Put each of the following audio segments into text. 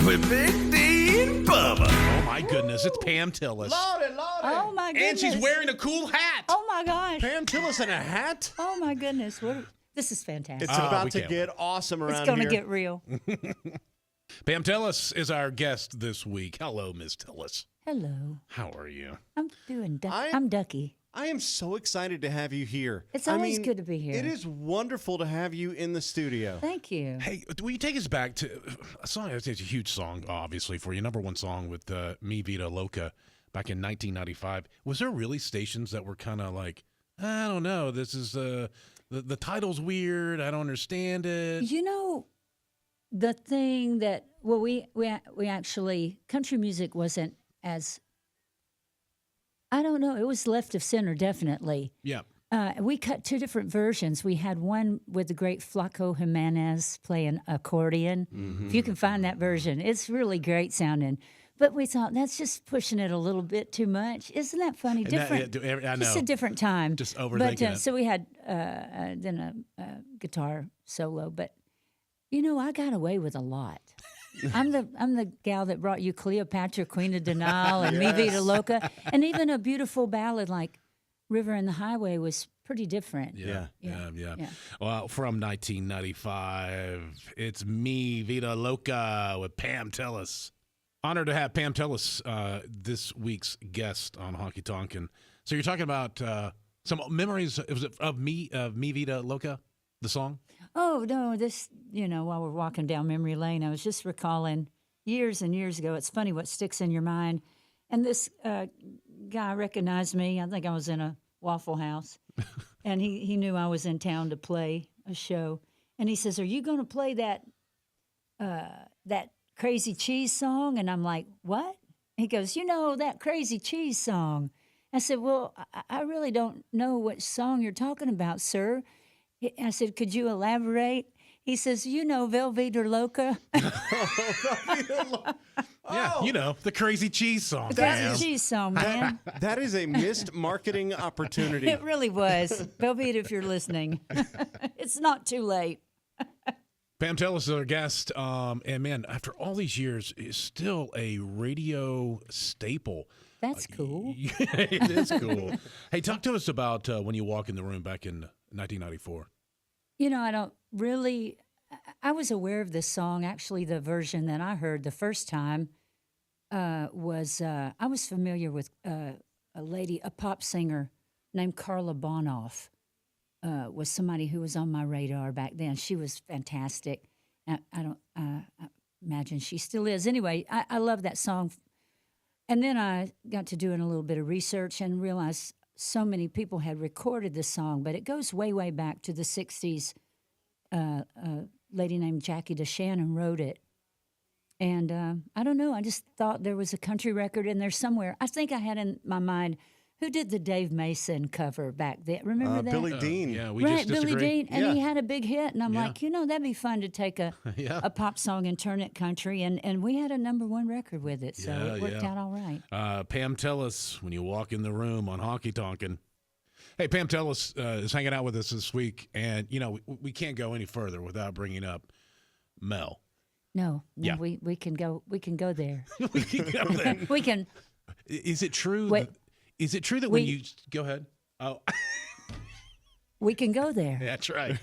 with Big D Bubba. Oh my goodness, it's Pam Tillis. Lordy. Oh my goodness. And she's wearing a cool hat. Oh my gosh. Pam Tillis in a hat? Oh my goodness. This is fantastic. It's about to get awesome around It's going to here. get real. Pam Tillis is our guest this week. Hello, Miss Tillis. Hello. How are you? I'm doing I'm Ducky. I am so excited to have you here. It's always good to be here. It is wonderful to have you in the studio. Thank you. Hey, will you take us back to a song? It's a huge song, obviously, for you. Number one song with Mi Vida Loca back in 1995. Was there really stations that were kind of like, I don't know, this is the title's weird, I don't understand it? You know, the thing that, well, we actually, country music wasn't as, I don't know, it was left of center, definitely. Yeah. We cut two different versions. We had one with the great Flaco Jimenez playing accordion. Mm-hmm. If you can find that version, it's really great sounding. But we thought that's just pushing it a little bit too much. Isn't that funny? Different. I know. Just a different time. Just overthinking it. So we had then a guitar solo. But you know, I got away with a lot. I'm the gal that brought you Cleopatra, Queen of Denial, and Mi Vida Loca, and even a beautiful ballad like River and the Highway was pretty different. Yeah. Well, from 1995, it's Mi Vida Loca with Pam Tillis. Honored to have Pam Tillis, this week's guest on Honky Tonkin. So you're talking about some memories. Was it of Mi Vida Loca, the song? Oh no, this while we're walking down memory lane, I was just recalling years and years ago. It's funny what sticks in your mind. And this guy recognized me. I think I was in a Waffle House, and he knew I was in town to play a show. And he says, "Are you going to play that Crazy Cheese song?" And I'm like, "What?" He goes, "That Crazy Cheese song." I said, "Well, I really don't know what song you're talking about, sir." I said, "Could you elaborate?" He says, Velveeta Loca. Yeah, the Crazy Cheese song. The Crazy Cheese song, man. That is a missed marketing opportunity. It really was. Velveeta, if you're listening, it's not too late. Pam Tillis is our guest, and man, after all these years, is still a radio staple. That's cool. It is cool. Hey, talk to us about when you walk in the room back in 1994. I don't really. I was aware of this song. Actually, the version that I heard the first time was I was familiar with a pop singer named Carla Bonoff. Was somebody who was on my radar back then. She was fantastic. I don't imagine she still is. Anyway, I love that song. And then I got to doing a little bit of research and realized so many people had recorded this song, but it goes way, way back to the 60s. A lady named Jackie DeShannon wrote it. And I don't know, I just thought there was a country record in there somewhere. I think I had in my mind, who did the Dave Mason cover back then? Remember that? Billy Dean. Yeah, we right, just Billy disagreed. Dean. And he had a big hit. And I'm like, that'd be fun to take a pop song and turn it country. And we had a #1 record with it. So it worked out all right. Pam Tillis, when you walk in the room on Honky Tonkin. Hey, Pam Tillis is hanging out with us this week. And, we can't go any further without bringing up Mel. No, we can go there. We can go there. We can. Is it true? Wait. Is it true that when you go ahead? Oh, we can go there. that's right.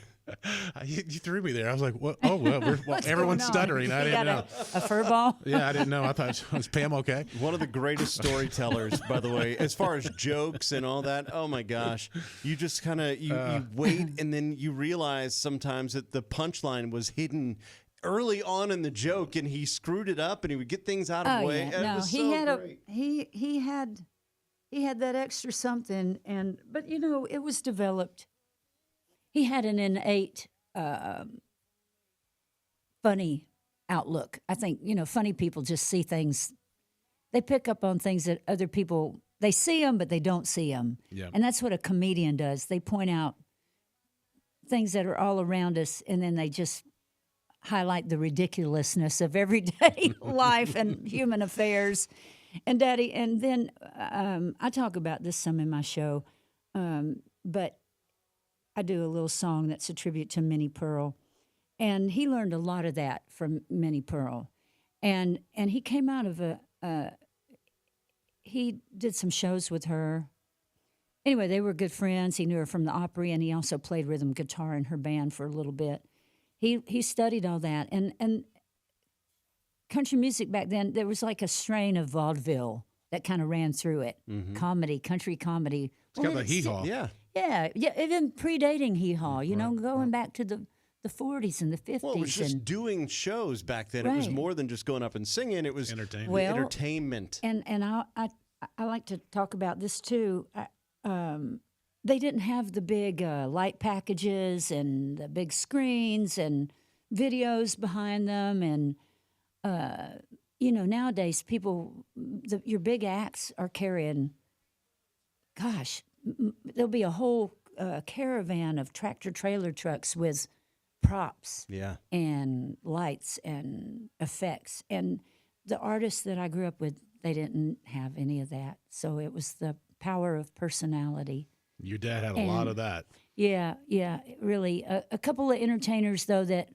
You threw me there. I was like, "What? Oh, well, everyone's stuttering." I didn't know. A fur ball? Yeah, I didn't know. I thought, was Pam okay? One of the greatest storytellers, by the way, as far as jokes and all that. Oh my gosh, you just kind of you wait, and then you realize sometimes that the punchline was hidden early on in the joke, and he screwed it up, and he would get things out of the way. Yeah. It No, was he so had great. he had that extra something, but it was developed. He had an innate funny outlook. I think funny people just see things. They pick up on things that other people they see them, but they don't see them. Yeah. And that's what a comedian does. They point out things that are all around us, and then they just highlight the ridiculousness of everyday life and human affairs. And Daddy, and then I talk about this some in my show, but I do a little song that's a tribute to Minnie Pearl. And he learned a lot of that from Minnie Pearl. and he came out of he did some shows with her. Anyway, they were good friends. He knew her from the Opry, and he also played rhythm guitar in her band for a little bit. He studied all that, and country music back then, there was like a strain of vaudeville that kind of ran through it. Comedy, country comedy. It's got the hee-haw. Yeah. Yeah, even predating hee-haw, going back to the 40s and the 50s. Well, it was just doing shows back then. It was more than just going up and singing. It was entertainment. Well, entertainment. And I like to talk about this too. They didn't have the big light packages and the big screens and videos behind them. And, nowadays people, your big acts are carrying, there'll be a whole caravan of tractor trailer trucks with props and lights and effects. And the artists that I grew up with, they didn't have any of that. So it was the power of personality. Your dad had a lot of that. Yeah, really. A couple of entertainers, though, that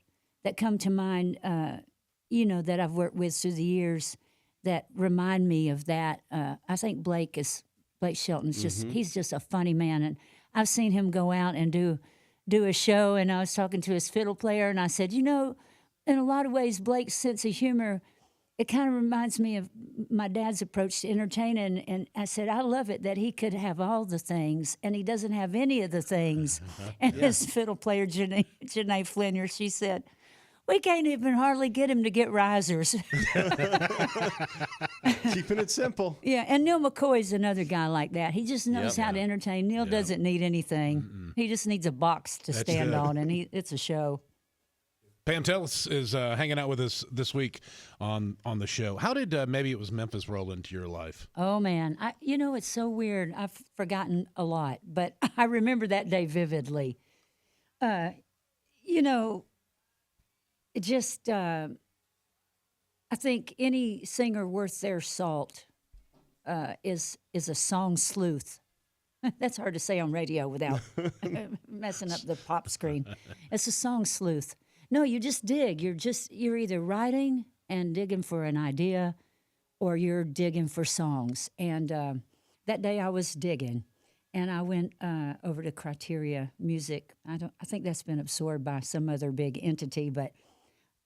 come to mind, that I've worked with through the years that remind me of that. I think Blake Shelton's he's just a funny man. And I've seen him go out and do a show, and I was talking to his fiddle player, and I said, in a lot of ways, Blake's sense of humor, it kind of reminds me of my dad's approach to entertaining. And I said, I love it that he could have all the things, and he doesn't have any of the things. And his fiddle player, Janae Flinier, she said, we can't even hardly get him to get risers. Keeping it simple. Yeah, and Neil McCoy's another guy like that. He just knows how to entertain. Neil doesn't need anything. He just needs a box to stand on, and it's a show. Pam Tillis is hanging out with us this week on the show. How did maybe it was Memphis roll into your life? Oh, man. It's so weird. I've forgotten a lot, but I remember that day vividly. I think any singer worth their salt is a song sleuth. That's hard to say on radio without messing up the pop screen. It's a song sleuth. No, you just dig. You're either writing and digging for an idea, or you're digging for songs. And that day I was digging, and I went over to Criteria Music. I think that's been absorbed by some other big entity, but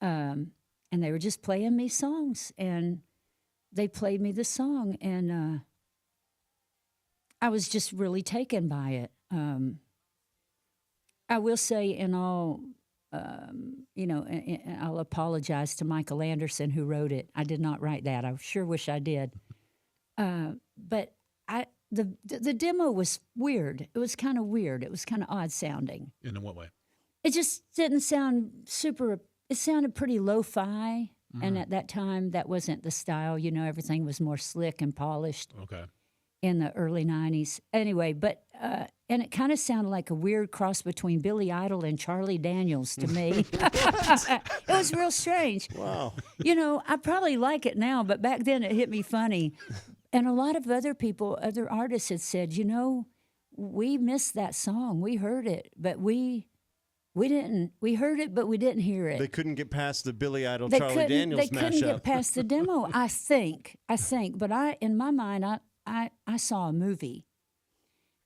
and they were just playing me songs, and they played me the song, and I was just really taken by it. I will say, in all. I'll apologize to Michael Anderson, who wrote it. I did not write that. I sure wish I did. But the demo was weird. It was kind of weird. It was kind of odd sounding. In what way? It just didn't sound super. It sounded pretty lo-fi, and at that time, that wasn't the style. Everything was more slick and polished. Okay. In the early 90s. Anyway, but and it kind of sounded like a weird cross between Billy Idol and Charlie Daniels to me. It was real strange. Wow. I probably like it now, but back then it hit me funny. And a lot of other artists had said, we missed that song. We heard it, but we didn't. We heard it, but we didn't hear it. They couldn't get past the Billy Idol Charlie Daniels mashup. They couldn't get past the demo, I think. But in my mind, I saw a movie,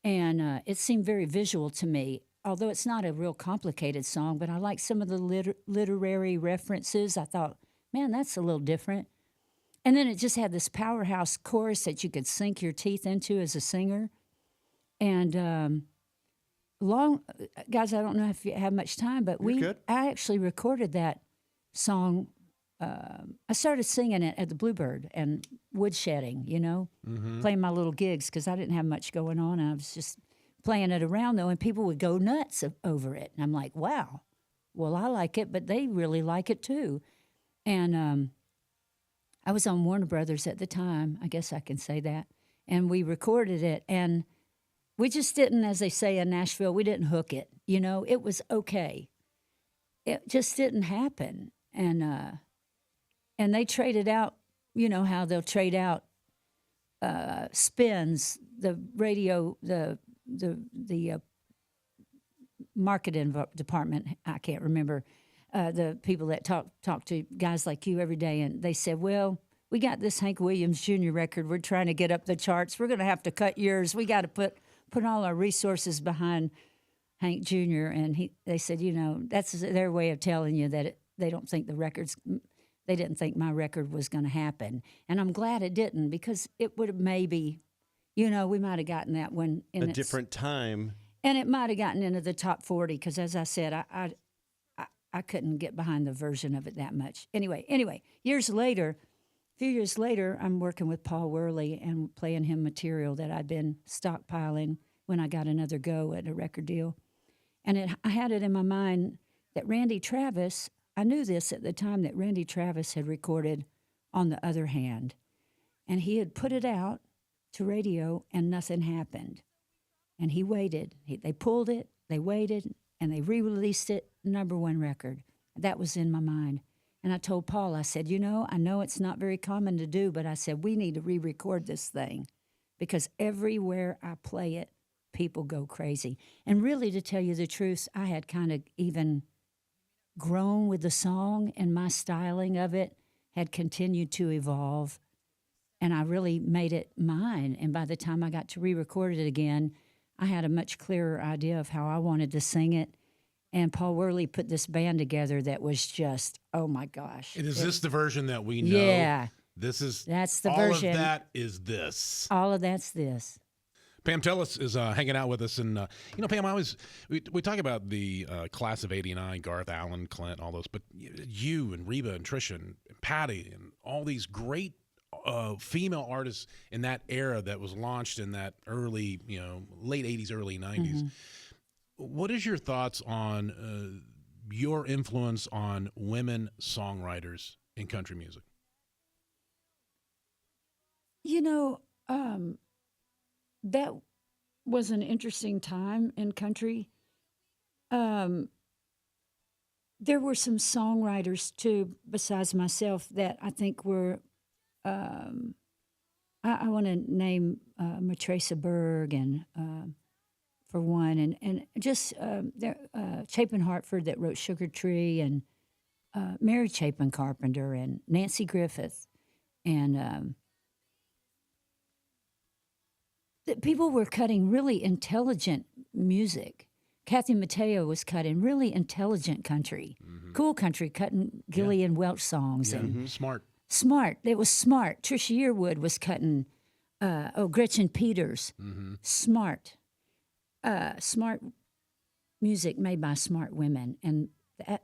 and it seemed very visual to me, although it's not a real complicated song, but I like some of the literary references. I thought, man, that's a little different. And then it just had this powerhouse chorus that you could sink your teeth into as a singer. And guys, I don't know if you have much time, but I actually recorded that song. I started singing it at the Bluebird and woodshedding, playing my little gigs because I didn't have much going on. I was just playing it around, though, and people would go nuts over it. And I'm like, wow, well, I like it, but they really like it, too. And I was on Warner Brothers at the time. I guess I can say that. And we recorded it, and we just didn't, as they say in Nashville, we didn't hook it. It was okay. It just didn't happen. And they traded out, how they'll trade out spins, the radio, the marketing department, I can't remember, the people that talk to guys like you every day, and they said, well, we got this Hank Williams Jr. record. We're trying to get up the charts. We're going to have to cut yours. We got to put all our resources behind Hank Jr. And they said, that's their way of telling you that they don't think they didn't think my record was going to happen. And I'm glad it didn't, because it would have maybe, we might have gotten that one in a different time. And it might have gotten into the top 40, because as I said, I couldn't get behind the version of it that much. Anyway, a few years later, I'm working with Paul Worley and playing him material that I'd been stockpiling when I got another go at a record deal. And I had it in my mind that Randy Travis, I knew this at the time, that Randy Travis had recorded On the Other Hand. And he had put it out to radio and nothing happened. And he waited. They pulled it, they waited, and they re-released it, #1 record. That was in my mind. And I told Paul, I said, I know it's not very common to do, but I said, we need to re-record this thing, because everywhere I play it, people go crazy. And really, to tell you the truth, I had kind of even grown with the song, and my styling of it had continued to evolve, and I really made it mine. And by the time I got to re-record it again, I had a much clearer idea of how I wanted to sing it. And Paul Worley put this band together that was just, oh my gosh. And is this the version that we know? Yeah. That's the all version. All of that is this. All of that's this. Pam Tillis is hanging out with us. And, Pam, we talk about the class of '89, Garth Allen, Clint, all those, but you and Reba and Trisha and Patty and all these great female artists in that era that was launched in that early, late 80s, early 90s. Mm-hmm. What is your thoughts on your influence on women songwriters in country music? That was an interesting time in country. There were some songwriters, too, besides myself, that I think were, I want to name Matresa Berg and... for one, and just Chapin Hartford that wrote Sugar Tree, and Mary Chapin Carpenter, and Nancy Griffith, and people were cutting really intelligent music. Kathy Mateo was cutting really intelligent country, cool country, cutting Gillian Welch songs. And Smart. It was smart. Trisha Yearwood was cutting, Gretchen Peters. Smart. Smart music made by smart women, and that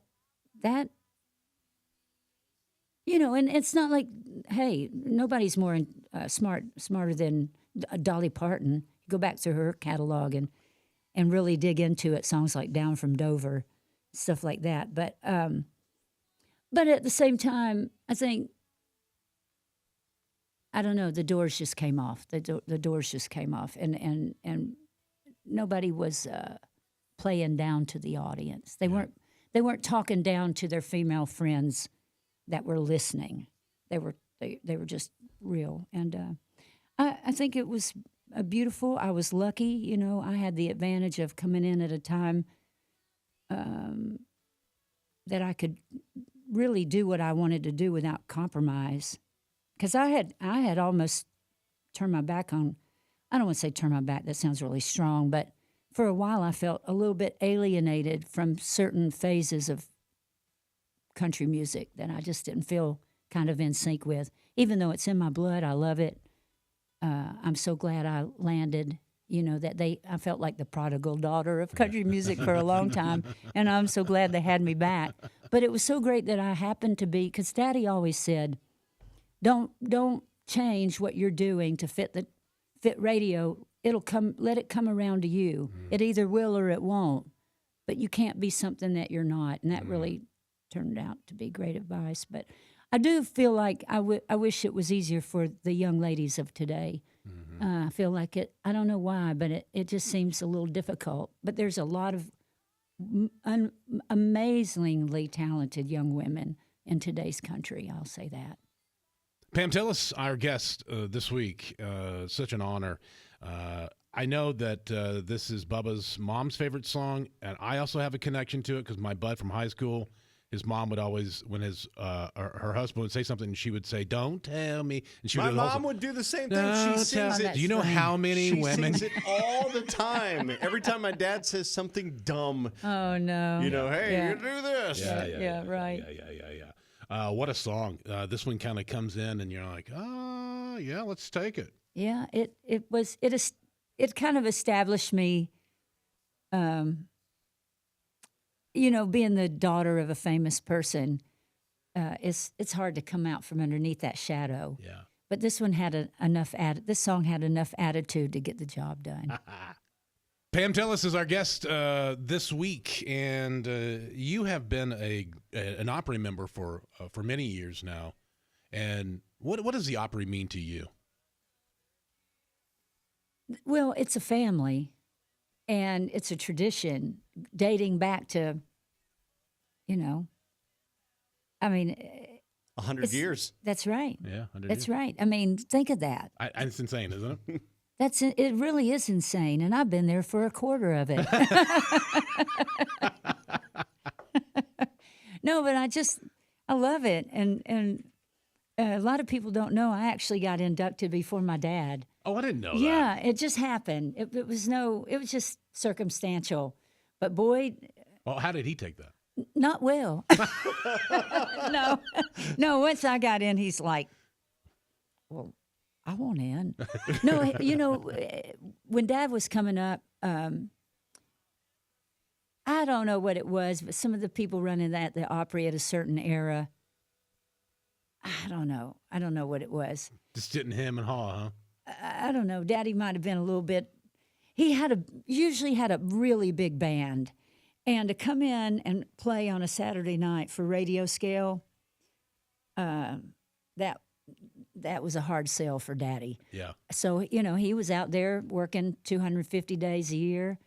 and it's not like, hey, nobody's more smarter than Dolly Parton. Go back to her catalog and really dig into it. Songs like Down from Dover, stuff like that. But at the same time, I think, I don't know, the doors just came off. The doors just came off, and nobody was playing down to the audience. They weren't talking down to their female friends that were listening. They were just real. And I think it was beautiful. I was lucky, I had the advantage of coming in at a time that I could really do what I wanted to do without compromise. Because I had almost turned my back on, I don't want to say turn my back, that sounds really strong, but for a while I felt a little bit alienated from certain phases of country music that I just didn't feel kind of in sync with. Even though it's in my blood, I love it. I'm so glad I landed, I felt like the prodigal daughter of country music for a long time, and I'm so glad they had me back. But it was so great that I happened to be, because Daddy always said, don't change what you're doing to fit radio. It'll come, let it come around to you. It either will or it won't, but you can't be something that you're not. And that really turned out to be great advice. But I do feel like I wish it was easier for the young ladies of today. I feel like it, I don't know why, but it just seems a little difficult. But there's a lot of amazingly talented young women in today's country, I'll say that. Pam Tillis, our guest this week, such an honor. I know that this is Bubba's mom's favorite song, and I also have a connection to it because my bud from high school his mom would always, when her husband would say something, she would say, "Don't tell me." And she My would mom would do the same thing. "Don't She sings tell-" it. Do you know how many She women? sings it all the time. Every time my dad says something dumb, Oh no. hey, Yeah. you do this. Yeah, right. Yeah. What a song! This one kind of comes in, and you're like, "Oh, yeah, let's take it." Yeah, it kind of established me, being the daughter of a famous person. It's hard to come out from underneath that shadow. Yeah. But this one had this song had enough attitude to get the job done. Pam Tillis is our guest this week, and you have been an Opry member for many years now. And what does the Opry mean to you? Well, it's a family, and it's a tradition dating back to, 100 years. That's right. Yeah, That's right. I mean, think of that. It's insane, isn't it? It really is insane, and I've been there for a quarter of it. No, but I love it, and a lot of people don't know I actually got inducted before my dad. Oh, I didn't know that. Yeah, it just happened. It was just circumstantial, but boy, Well, how did he take that? not well. No. Once I got in, he's like, "Well, I want in." No, when Dad was coming up, I don't know what it was, but some of the people running the Opry at a certain era, I don't know what it was. Just didn't hem and haw, huh? I don't know. Daddy might have been a little bit. He usually had a really big band, and to come in and play on a Saturday night for radio scale, that was a hard sell for Daddy. Yeah. So he was out there working 250 days a year,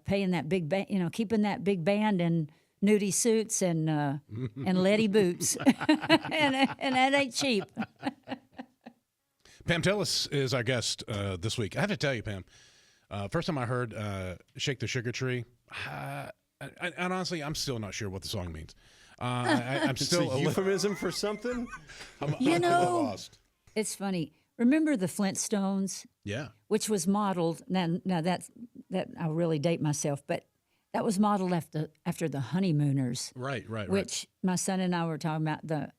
paying that big band, keeping that big band in nudie suits and leady boots, and that ain't cheap. Pam Tillis is our guest this week. I have to tell you, Pam, first time I heard Shake the Sugar Tree, and honestly, I'm still not sure what the song means. I'm still It's a euphemism for something? I'm a little lost. It's funny. Remember the Flintstones? Yeah. Which was modeled. Now that I'll really date myself, but that was modeled after the Honeymooners. Right. Which my son and I were talking about the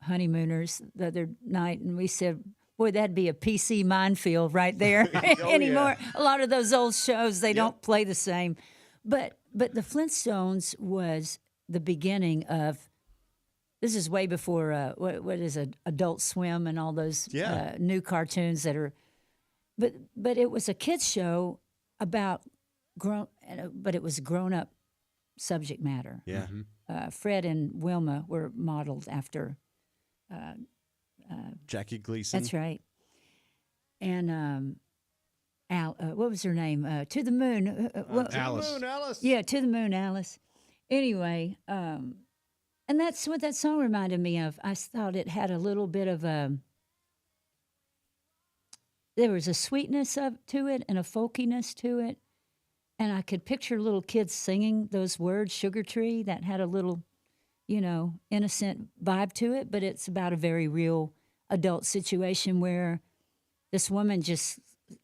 Honeymooners the other night, and we said, "Boy, that'd be a PC minefield right there." Anymore. Yeah. A lot of those old shows, they don't play the same. But the Flintstones was the beginning of. This is way before what is it, Adult Swim and all those new cartoons that are. But it was a kids show about but it was grown up subject matter. Yeah. Fred and Wilma were modeled after. Jackie Gleason. That's right. And what was her name? To the Moon. Alice. To the Moon, Alice. Yeah, To the Moon, Alice. Anyway, and that's what that song reminded me of. I thought it had a little bit of there was a sweetness to it and a folkiness to it. And I could picture little kids singing those words, Sugar Tree, that had a little, innocent vibe to it. But it's about a very real adult situation where this woman just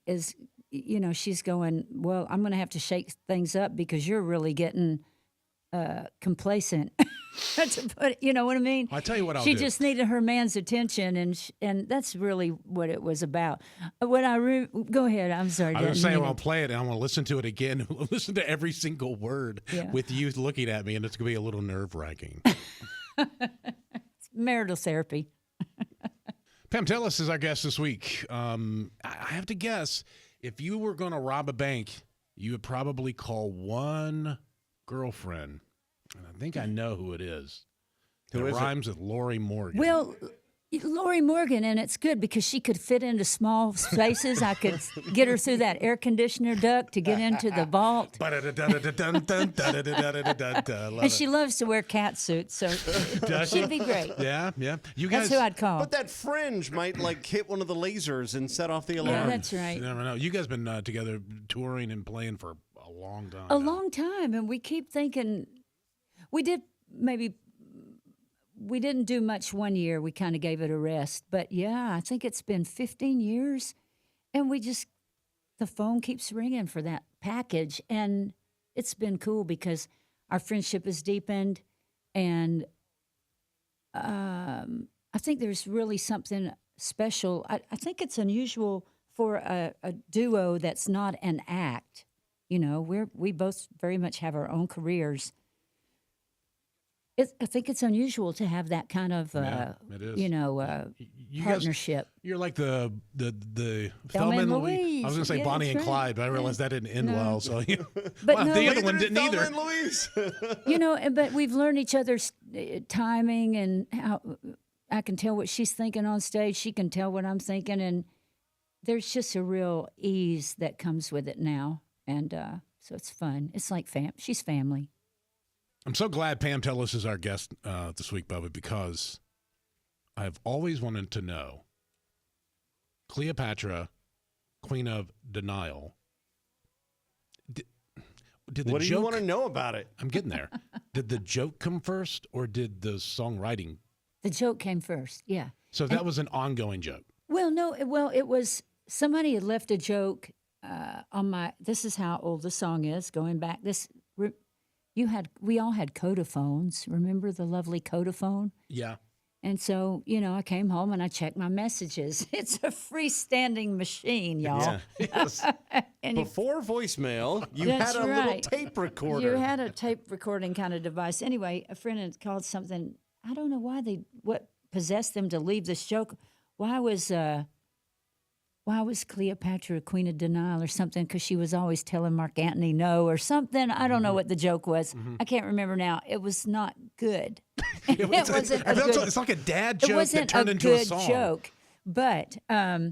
is, she's going, "Well, I'm going to have to shake things up because you're really getting complacent." To put, you know what I mean? I tell you what I'll she do. just needed her man's attention, and that's really what it was about. Go ahead. I'm sorry. I was going to say, I'll play it, and I want to listen to it again, listen to every single word with you looking at me, and it's going to be a little nerve-wracking. It's marital therapy. Pam Tillis is our guest this week. I have to guess, if you were going to rob a bank, you would probably call one girlfriend. And I think I know who it is. Who is it? Rhymes with Lori Morgan. Well, Lori Morgan, and it's good because she could fit into small spaces. I could get her through that air conditioner duct to get into the vault. And she loves to wear cat suits, so she'd be great. Yeah. You guys, That's who I'd call. But that fringe might hit one of the lasers and set off the alarm. Yeah, that's right. You never know. You guys been together touring and playing for a long time. A long time, and we keep thinking we did maybe we didn't do much one year. We kind of gave it a rest. But yeah, I think it's been 15 years, and the phone keeps ringing for that package, and it's been cool because our friendship has deepened, and I think there's really something special. I think it's unusual for a duo that's not an act. You know, we both very much have our own careers. I think it's unusual to have that kind of, it is. you know, You partnership. You're like the Thelma and Louise. Louise. I was going to say Yeah, Bonnie that's and right. Clyde, but I realized that didn't end well. So, But well, no, the other neither one didn't Thelma either. and Louise. You know, but we've learned each other's timing and how I can tell what she's thinking on stage. She can tell what I'm thinking, and there's just a real ease that comes with it now, and so it's fun. It's like she's family. I'm so glad Pam Tillis is our guest this week, Bubba, because I've always wanted to know Cleopatra, Queen of Denial. Did the What do joke, you want to know about it? I'm getting there. Did the joke come first, or did the songwriting? The joke came first, yeah. So that was an ongoing joke. Well, no, it was somebody had left a joke on my. This is how old the song is. Going back, we all had Codaphones. Remember the lovely Codaphone? Yeah. And so, you know, I came home and I checked my messages. It's a freestanding machine, y'all. Yeah. Yes. And you- Before voicemail, you That's had a little right. tape recorder. You had a tape recording kind of device. Anyway, a friend had called something. I don't know what possessed them to leave this joke. Why was Cleopatra Queen of Denial or something? Because she was always telling Mark Antony no or something. I don't know what the joke was. I can't remember now. It was not good. It's like a dad joke It wasn't that turned a into good a song. joke. But I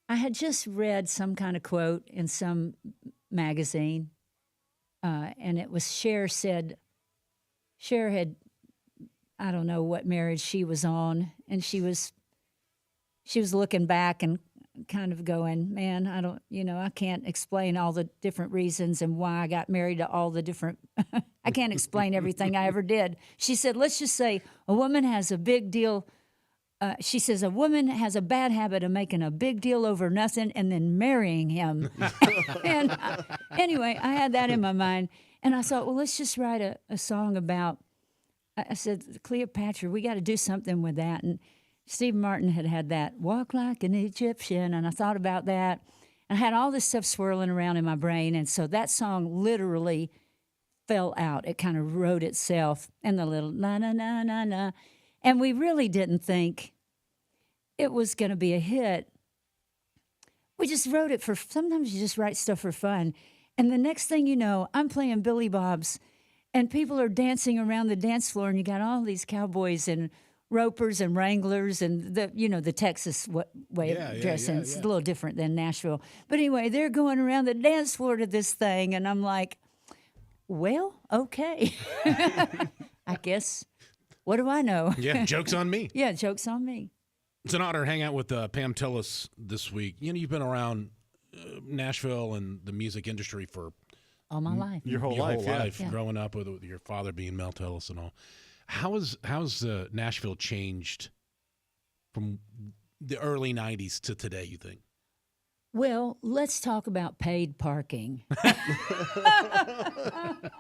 had just read some kind of quote in some magazine, and it was Cher had, I don't know what marriage she was on, and she was looking back and kind of going, man, I can't explain all the different reasons and why I got married to all the different, I can't explain everything I ever did. She said, let's just say a woman has a big deal. She says a woman has a bad habit of making a big deal over nothing and then marrying him. And anyway, I had that in my mind. And I thought, well, let's just write a song about, I said, Cleopatra, we got to do something with that. And Steve Martin had that, walk like an Egyptian, and I thought about that. And I had all this stuff swirling around in my brain, and so that song literally fell out. It kind of wrote itself, and the little na-na-na-na-na. And we really didn't think it was going to be a hit. We just wrote it sometimes you just write stuff for fun. And the next thing you know, I'm playing Billy Bob's, and people are dancing around the dance floor, and you got all these cowboys and ropers and wranglers and the Texas way of dressing. It's a little different than Nashville. But anyway, they're going around the dance floor to this thing, and I'm like, well, okay. I guess, what do I know? Yeah, joke's on me. Yeah, joke's on me. It's an honor to hang out with Pam Tillis this week. You know, you've been around Nashville and the music industry for all my life. Your whole life, Yeah. growing up with your father being Mel Tillis and all. How's Nashville changed from the early 90s to today, you think? Well, let's talk about paid parking.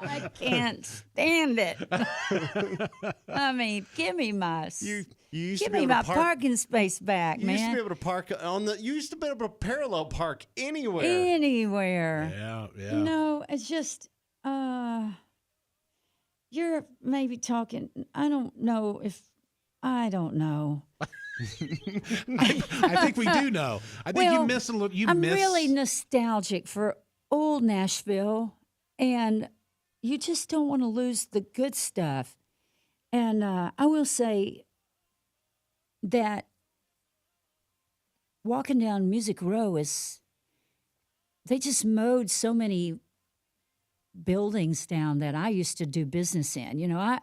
I can't stand it. I mean, give me my parking space back, man. You used to be able to park you used to be able to parallel park anywhere. Anywhere. Yeah. No, it's just you're maybe talking. I don't know. I think we do know. I think you miss a little. I'm really nostalgic for old Nashville, and you just don't want to lose the good stuff. And I will say that walking down Music Row they just mowed so many buildings down that I used to do business in. You know, I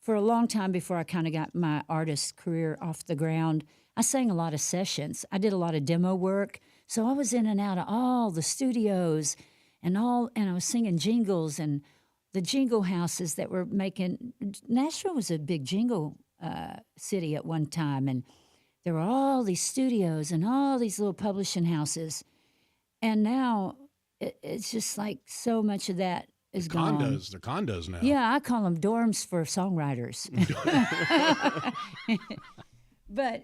for a long time before I kind of got my artist career off the ground, I sang a lot of sessions. I did a lot of demo work. So I was in and out of all the studios and I was singing jingles and the jingle houses that were making. Nashville was a big jingle city at one time, and there were all these studios and all these little publishing houses, and now it's just like so much of that is gone. Condos, they're condos now. Yeah, I call them dorms for songwriters. But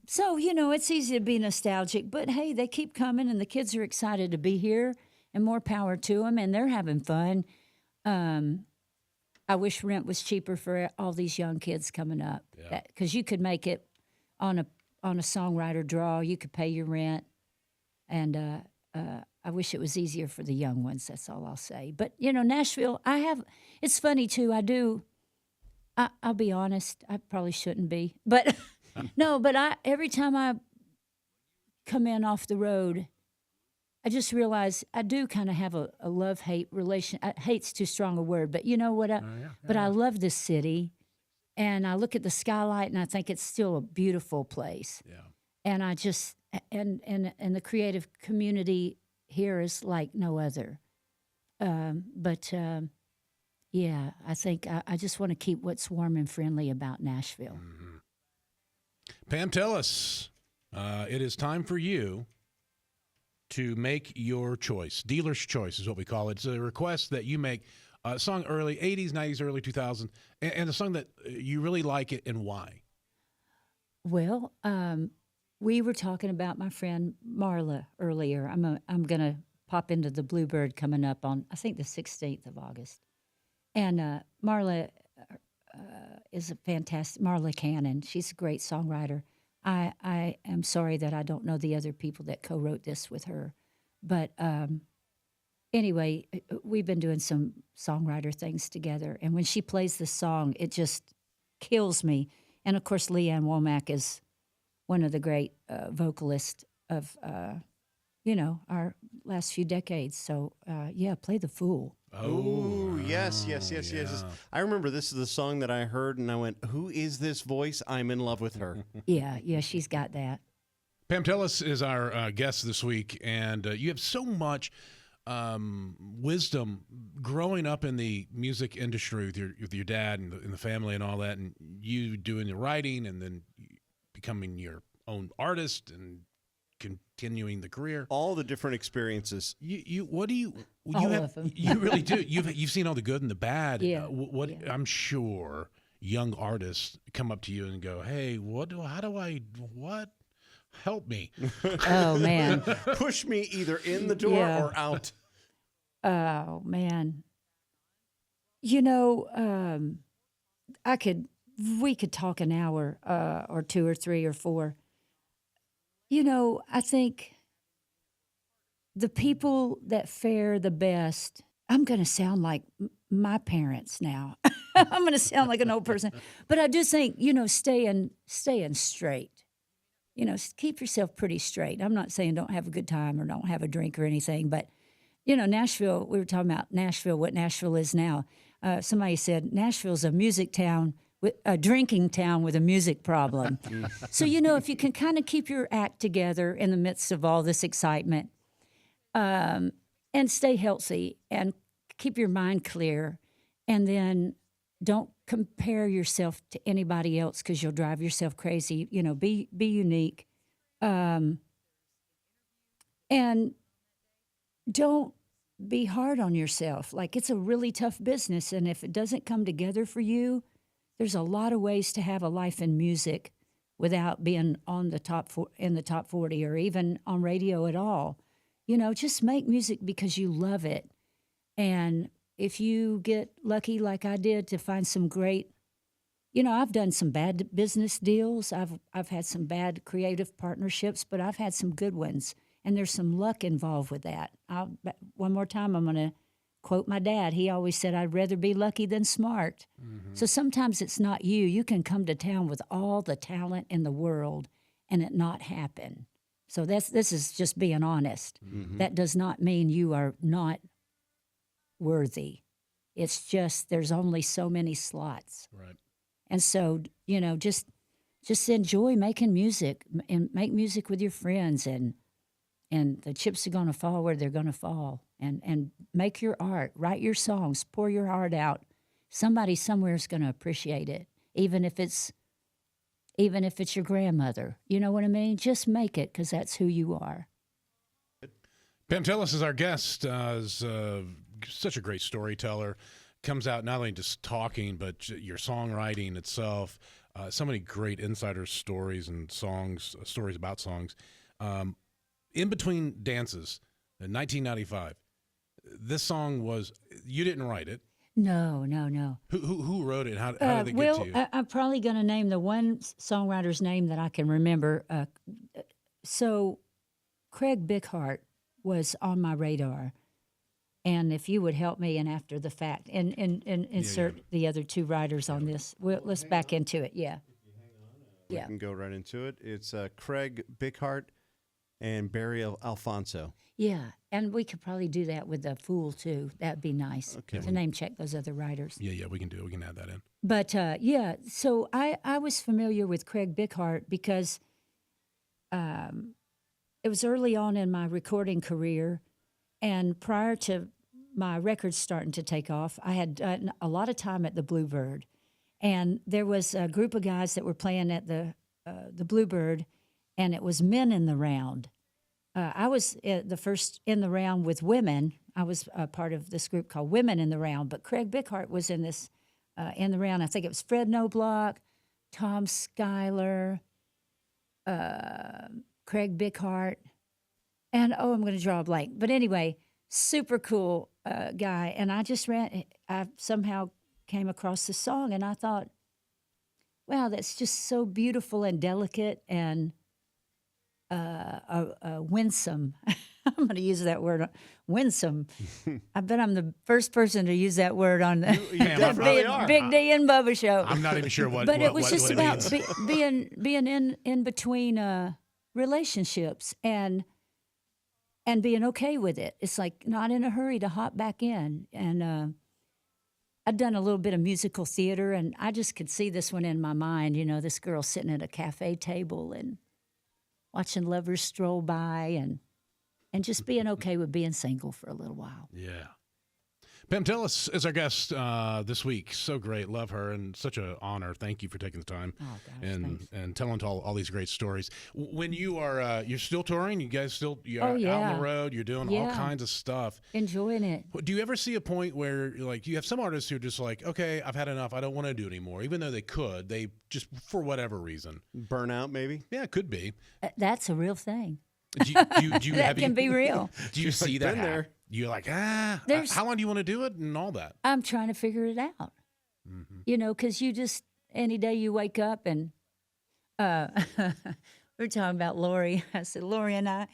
so, it's easy to be nostalgic, but hey, they keep coming and the kids are excited to be here, and more power to them, and they're having fun. I wish rent was cheaper for all these young kids coming up, because you could make it on a songwriter draw. You could pay your rent, and I wish it was easier for the young ones. That's all I'll say. But Nashville, it's funny too. I'll be honest. I probably shouldn't be, but no. But every time I come in off the road, I just realize I do kind of have a love-hate relation. Hate's too strong a word, but you know what? I love this city, and I look at the skylight, and I think it's still a beautiful place. Yeah. And I just and the creative community here is like no other. Yeah, I think I just want to keep what's warm and friendly about Nashville. Mm-hmm. Pam Tillis, it is time for you to make your choice. Dealer's choice is what we call it. It's a request that you make a song early 80s, 90s, early 2000s, and a song that you really like it and why. Well, we were talking about my friend Marla earlier. I'm going to pop into the Bluebird coming up on, I think, the 16th of August. And Marla is a fantastic, Marla Cannon. She's a great songwriter. I am sorry that I don't know the other people that co-wrote this with her. But anyway, we've been doing some songwriter things together. And when she plays this song, it just kills me. And, of course, Leanne Womack is one of the great vocalists of, our last few decades. So, play The Fool. Oh, yes. I remember this is the song that I heard, and I went, who is this voice? I'm in love with her. Yeah, she's got that. Pam Tillis is our guest this week, and you have so much wisdom growing up in the music industry with your dad and the family and all that, and you doing the writing and then becoming your own artist and continuing the career. All the different experiences. You Of them. You really do. You've seen all the good and the bad. Yeah. I'm sure young artists come up to you and go, "Hey, help me." Oh, man. Push me either in the door or out. Oh, man. We could talk an hour or two or three or four. I think the people that fare the best, I'm going to sound like my parents now. I'm going to sound like an old person. But I do think, staying straight. Keep yourself pretty straight. I'm not saying don't have a good time or don't have a drink or anything. But, Nashville, we were talking about Nashville, what Nashville is now. Somebody said Nashville's a music town, a drinking town with a music problem. So, if you can kind of keep your act together in the midst of all this excitement, and stay healthy and keep your mind clear, and then don't compare yourself to anybody else because you'll drive yourself crazy. Be unique, and don't be hard on yourself. Like, it's a really tough business, and if it doesn't come together for you, there's a lot of ways to have a life in music without being on the in the top 40 or even on radio at all. Just make music because you love it. And if you get lucky like I did to find some great, I've done some bad business deals. I've had some bad creative partnerships, but I've had some good ones. And there's some luck involved with that. One more time, I'm going to quote my dad. He always said, I'd rather be lucky than smart. Mm-hmm. So sometimes it's not you. You can come to town with all the talent in the world and it not happen. So this is just being honest. Mm-hmm. That does not mean you are not worthy. It's just there's only so many slots. Right. And so, just enjoy making music and make music with your friends and and the chips are going to fall where they're going to fall. And make your art, write your songs, pour your heart out. Somebody somewhere is going to appreciate it, even if it's your grandmother. You know what I mean? Just make it, because that's who you are. Pam Tillis is our guest. Is such a great storyteller. Comes out not only just talking, but your songwriting itself. So many great insider stories and songs, stories about songs. In Between Dances, in 1995. This song was, you didn't write it. No. Who wrote it? How did it get to you? I'm probably going to name the one songwriter's name that I can remember. So Craig Bickhart was on my radar. And if you would help me, and after the fact, and insert the other two writers on this. Let's back into it. Yeah. We can go right into it. It's Craig Bickhart and Barry Alfonso. Yeah, and we could probably do that with The Fool, too. That'd be nice to name check those other writers. Yeah, we can do it. We can add that in. But, so I was familiar with Craig Bickhart because it was early on in my recording career, and prior to my records starting to take off, I had done a lot of time at the Bluebird. And there was a group of guys that were playing at the Bluebird, and it was Men in the Round. I was the first in the round with women. I was part of this group called Women in the Round, but Craig Bickhart was in this in the round. I think it was Fred Knobloch, Tom Schuyler, Craig Bickhart, and I'm going to draw a blank. But anyway, super cool guy. And I somehow came across the song, and I thought, wow, that's just so beautiful and delicate and winsome. I'm going to use that word, winsome. I bet I'm the first person to use that word on the Big D and Bubba show. I'm not even sure what. But it was what just it about means. being in between relationships and being okay with it. It's like not in a hurry to hop back in. And I'd done a little bit of musical theater, and I just could see this one in my mind. You know, this girl sitting at a cafe table and watching lovers stroll by and just being okay with being single for a little while. Yeah. Pam Tillis is our guest this week. So great. Love her, and such an honor. Thank you for taking the time and telling all these great stories. When you are you're still touring, you guys you're out on the road, you're doing all kinds of stuff. Enjoying it. Do you ever see a point where like you have some artists who are just like, okay, I've had enough. I don't want to do it anymore, even though they just for whatever reason. Burnout, maybe? Yeah, it could be. That's a real thing. Do you that can be real. Do you see that there? You're like, how long do you want to do it and all that? I'm trying to figure it out. Mm-hmm. You know, because you just, any day you wake up and we're talking about Lori. I said, Lori and I,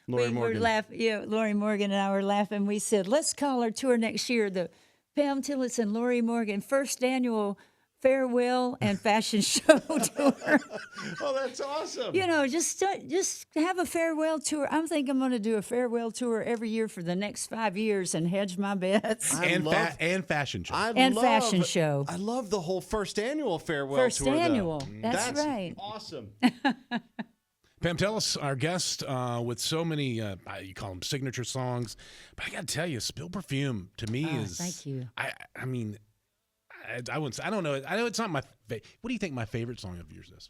Lori Morgan. were laughing. Yeah, Lori Morgan and I were laughing. We said, let's call our tour next year the Pam Tillis and Lori Morgan first annual farewell and fashion show tour. Oh, that's awesome. You know, just have a farewell tour. I'm thinking I'm going to do a farewell tour every year for the next 5 years and hedge my bets. And fashion show. Fashion show. I love the whole first annual farewell first tour. Annual. That's right. Awesome. Pam Tillis, our guest, with so many, you call them signature songs, but I got to tell you, Spill Perfume to me is. Thank you. I mean, I wouldn't. I don't know. I know it's not my. What do you think my favorite song of yours is?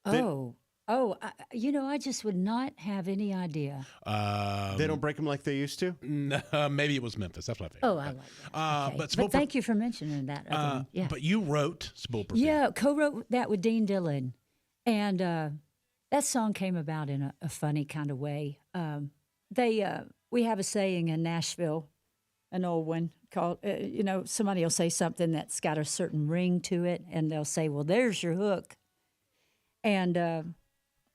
I just would not have any idea. They don't break them like they used to? No, maybe it was Memphis. That's my favorite. Oh, I like that. Okay. But thank you for mentioning that. Yeah. But you wrote Spill Perfume. Yeah, co-wrote that with Dean Dillon. And that song came about in a funny kind of way. We have a saying in Nashville, an old one, called, somebody will say something that's got a certain ring to it, and they'll say, well, there's your hook. And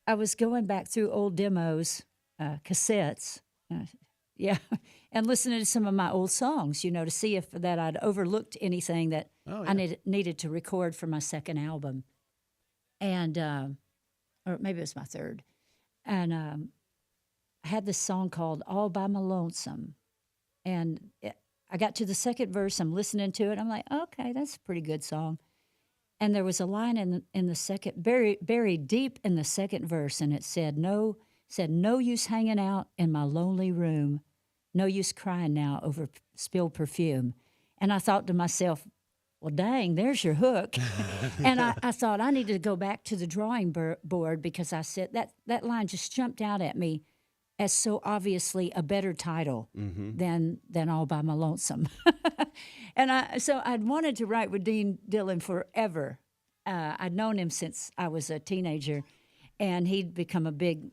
I was going back through old demos, cassettes, and listening to some of my old songs, to see if that I'd overlooked anything that I needed to record for my second album. And, or maybe it was my third. And I had this song called All by My Lonesome. And I got to the second verse, I'm listening to it, I'm like, okay, that's a pretty good song. And there was a line in the second, buried deep in the second verse, and it said, no Said, no use hanging out in my lonely room. No use crying now over spilled perfume. And I thought to myself, well, dang, there's your hook. And I thought I needed to go back to the drawing board because I said that line just jumped out at me as so obviously a better title than All by My Lonesome. And so I'd wanted to write with Dean Dillon forever. I'd known him since I was a teenager, and he'd become a big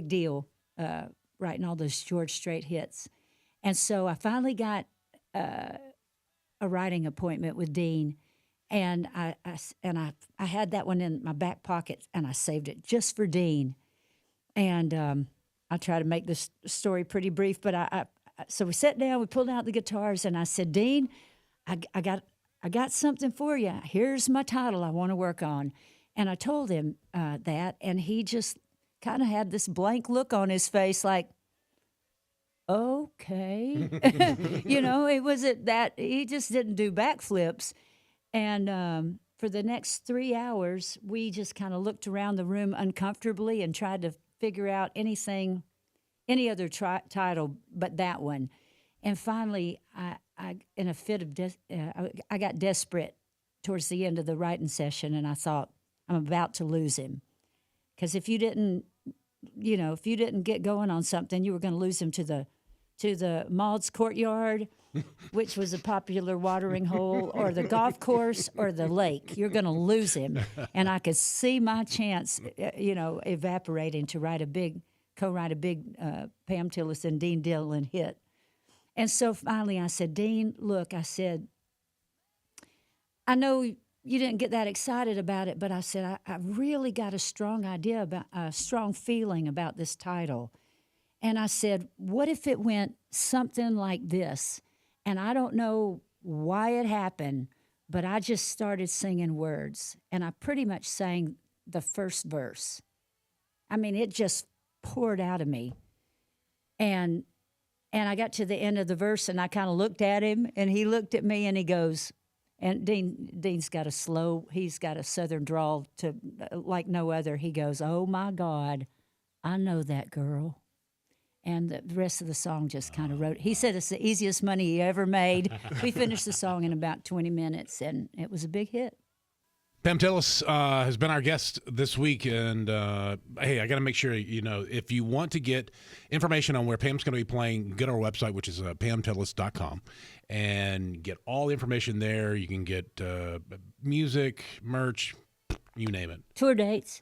deal writing all those George Strait hits. And so I finally got a writing appointment with Dean, and I had that one in my back pocket, and I saved it just for Dean. And I try to make this story pretty brief, but so we sat down, we pulled out the guitars, and I said, Dean, I got something for you. Here's my title I want to work on. And I told him that, and he just kind of had this blank look on his face like, okay. It wasn't that, he just didn't do backflips. And for the next 3 hours, we just kind of looked around the room uncomfortably and tried to figure out any other title but that one. And finally, I in a fit of I got desperate towards the end of the writing session, and I thought, I'm about to lose him. Because if you didn't get going on something, you were going to lose him to the Maud's Courtyard, which was a popular watering hole, or the golf course, or the lake. You're going to lose him. And I could see my chance, evaporating to co-write a big Pam Tillis and Dean Dillon hit. And so finally I said, Dean, look, I said, I know you didn't get that excited about it, but I said, I really got a strong feeling about this title. And I said, what if it went something like this? And I don't know why it happened, but I just started singing words. And I pretty much sang the first verse. I mean, it just poured out of me. And I got to the end of the verse, and I kind of looked at him, and he looked at me, and he goes, and Dean's got he's got a southern drawl to like no other. He goes, oh, my God, I know that girl. And the rest of the song just kind of wrote. He said it's the easiest money he ever made. We finished the song in about 20 minutes, and it was a big hit. Pam Tillis has been our guest this week, and hey, I got to make sure, if you want to get information on where Pam's going to be playing, go to our website, which is pamtillis.com, and get all the information there. You can get music, merch, you name it. Tour dates,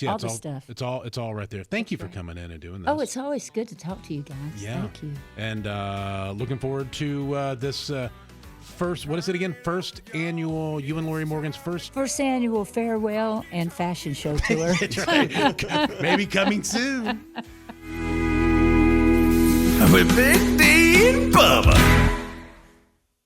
yeah, all the stuff. It's all right there. Thank you for coming in and doing this. Oh, it's always good to talk to you guys. Yeah. Thank you. And looking forward to this first, what is it again? First annual, you and Lori Morgan's first annual farewell and fashion show tour. That's right. Maybe coming soon. With Big D and Bubba.